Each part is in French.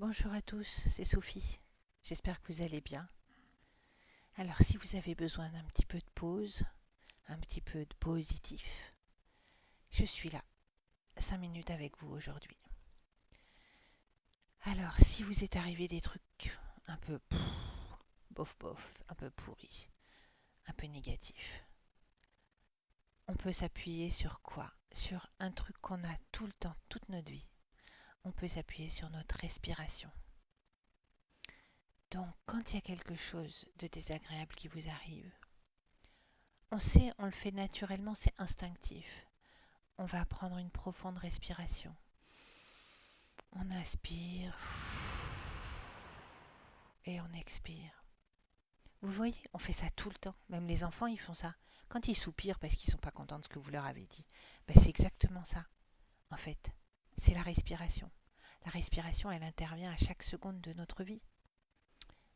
Bonjour à tous, c'est Sophie. J'espère que vous allez bien. Alors, si vous avez besoin d'un petit peu de pause, un petit peu de positif, je suis là, 5 minutes avec vous aujourd'hui. Alors, si vous est arrivé des trucs un peu bof bof, un peu pourris, un peu négatifs, on peut s'appuyer sur quoi? Sur un truc qu'on a tout le temps, toute notre vie. On peut s'appuyer sur notre respiration. Donc, quand il y a quelque chose de désagréable qui vous arrive, on sait, on le fait naturellement, c'est instinctif. On va prendre une profonde respiration. On inspire et on expire. Vous voyez, on fait ça tout le temps. Même les enfants, ils font ça. Quand ils soupirent parce qu'ils ne sont pas contents de ce que vous leur avez dit, c'est exactement ça. En fait, c'est la respiration. La respiration, elle intervient à chaque seconde de notre vie.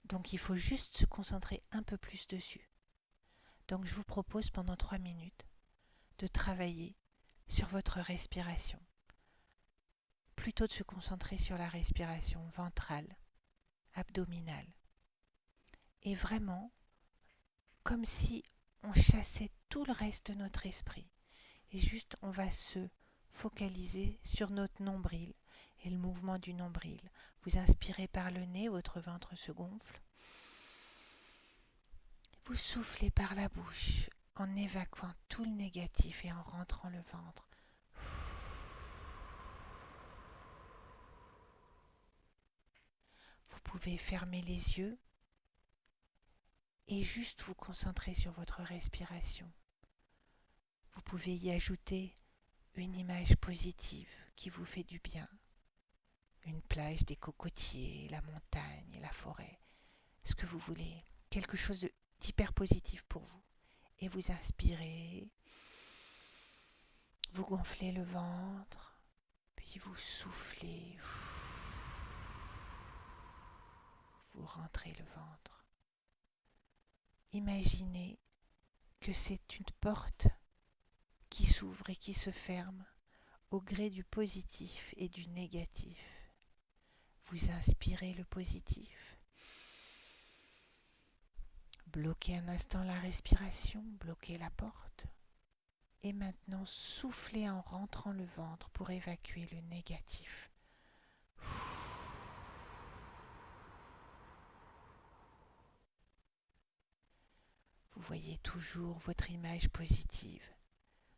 Donc il faut juste se concentrer un peu plus dessus. Donc je vous propose pendant 3 minutes de travailler sur votre respiration. Plutôt de se concentrer sur la respiration ventrale, abdominale. Et vraiment, comme si on chassait tout le reste de notre esprit. Et juste, on va se focaliser sur notre nombril et le mouvement du nombril. Vous inspirez par le nez, votre ventre se gonfle. Vous soufflez par la bouche en évacuant tout le négatif et en rentrant le ventre. Vous pouvez fermer les yeux et juste vous concentrer sur votre respiration. Vous pouvez y ajouter une image positive qui vous fait du bien. Une plage, des cocotiers, la montagne, la forêt, ce que vous voulez. Quelque chose d'hyper positif pour vous. Et vous inspirez, vous gonflez le ventre, puis vous soufflez, vous rentrez le ventre. Imaginez que c'est une porte qui s'ouvre et qui se ferme au gré du positif et du négatif. Vous inspirez le positif. Bloquez un instant la respiration, bloquez la porte. Et maintenant, soufflez en rentrant le ventre pour évacuer le négatif. Vous voyez toujours votre image positive,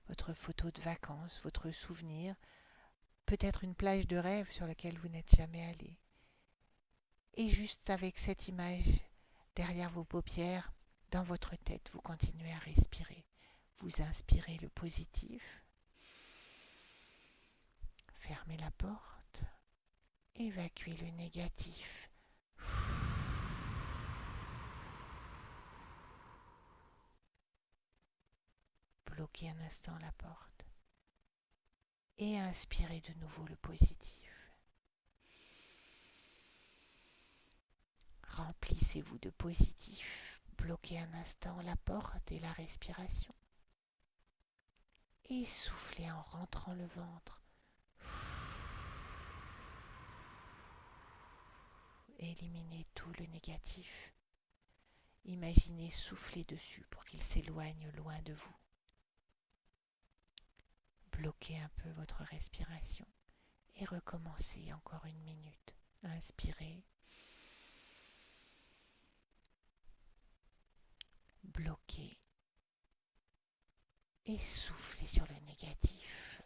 votre photo de vacances, votre souvenir, peut-être une plage de rêve sur laquelle vous n'êtes jamais allé. Et juste avec cette image derrière vos paupières, dans votre tête, vous continuez à respirer. Vous inspirez le positif, fermez la porte, évacuez le négatif. Bloquez un instant la porte et inspirez de nouveau le positif. Remplissez-vous de positif. Bloquez un instant la porte et la respiration. Et soufflez en rentrant le ventre. Éliminez tout le négatif. Imaginez souffler dessus pour qu'il s'éloigne loin de vous. Bloquez un peu votre respiration et recommencez encore 1 minute. Inspirez. Bloquez. Et soufflez sur le négatif.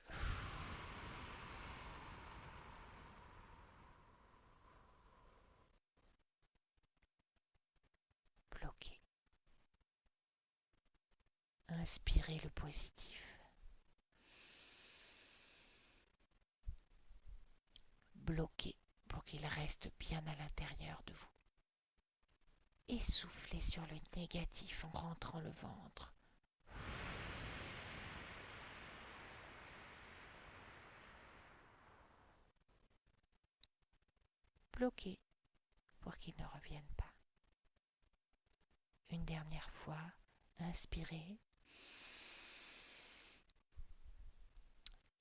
Bloquez. Inspirez le positif. Bloquez pour qu'il reste bien à l'intérieur de vous. Et soufflez sur le négatif en rentrant le ventre. Bloquez pour qu'il ne revienne pas. Une dernière fois, inspirez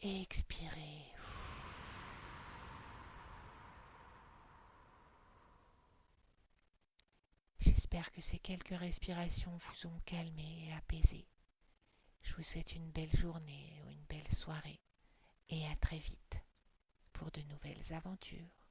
et expirez. J'espère que ces quelques respirations vous ont calmé et apaisé. Je vous souhaite une belle journée ou une belle soirée et à très vite pour de nouvelles aventures.